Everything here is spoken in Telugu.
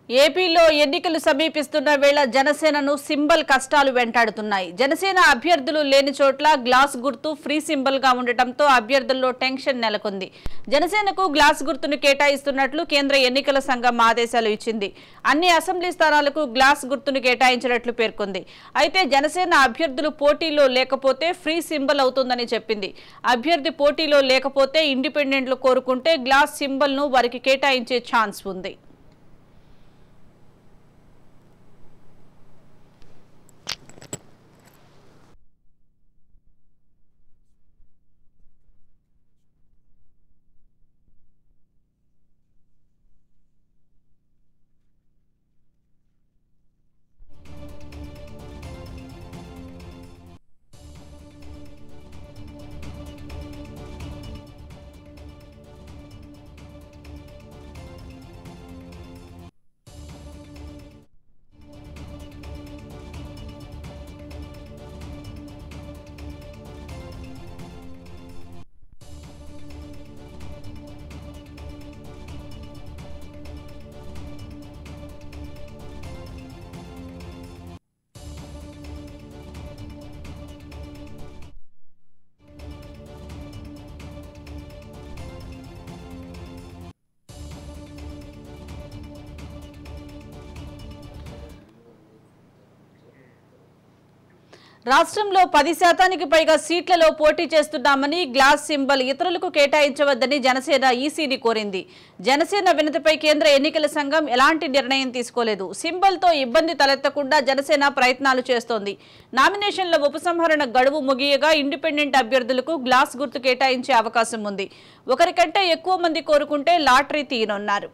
ఏపీలో ఎన్నికలు సమీపిస్తున్న వేళ జనసేనను సింబల్ కష్టాలు వెంటాడుతున్నాయి. జనసేన అభ్యర్థులు లేని చోట్ల గ్లాస్ గుర్తు ఫ్రీ సింబల్ గా ఉండటంతో అభ్యర్థుల్లో టెన్షన్ నెలకొంది. జనసేనకు గ్లాస్ గుర్తును కేటాయిస్తున్నట్లు కేంద్ర ఎన్నికల సంఘం ఆదేశాలు ఇచ్చింది. అన్ని అసెంబ్లీ స్థానాలకు గ్లాస్ గుర్తును కేటాయించినట్లు పేర్కొంది. అయితే జనసేన అభ్యర్థులు పోటీలో లేకపోతే ఫ్రీ సింబల్ అవుతుందని చెప్పింది. అభ్యర్థి పోటీలో లేకపోతే ఇండిపెండెంట్లు కోరుకుంటే గ్లాస్ సింబల్ ను వారికి కేటాయించే ఛాన్స్ ఉంది. రాష్ట్రంలో 10% పైగా సీట్లలో పోటీ చేస్తున్నామని గ్లాస్ సింబల్ ఇతరులకు కేటాయించవద్దని జనసేన ఈసీని కోరింది. జనసేన వినతిపై కేంద్ర ఎన్నికల సంఘం ఎలాంటి నిర్ణయం తీసుకోలేదు. సింబల్తో ఇబ్బంది తలెత్తకుండా జనసేన ప్రయత్నాలు చేస్తోంది. నామినేషన్ల ఉపసంహరణ గడువు ముగియగా ఇండిపెండెంట్ అభ్యర్థులకు గ్లాస్ గుర్తు కేటాయించే అవకాశం ఉంది. ఒకరికంటే ఎక్కువ మంది కోరుకుంటే లాటరీ తీయనున్నారు.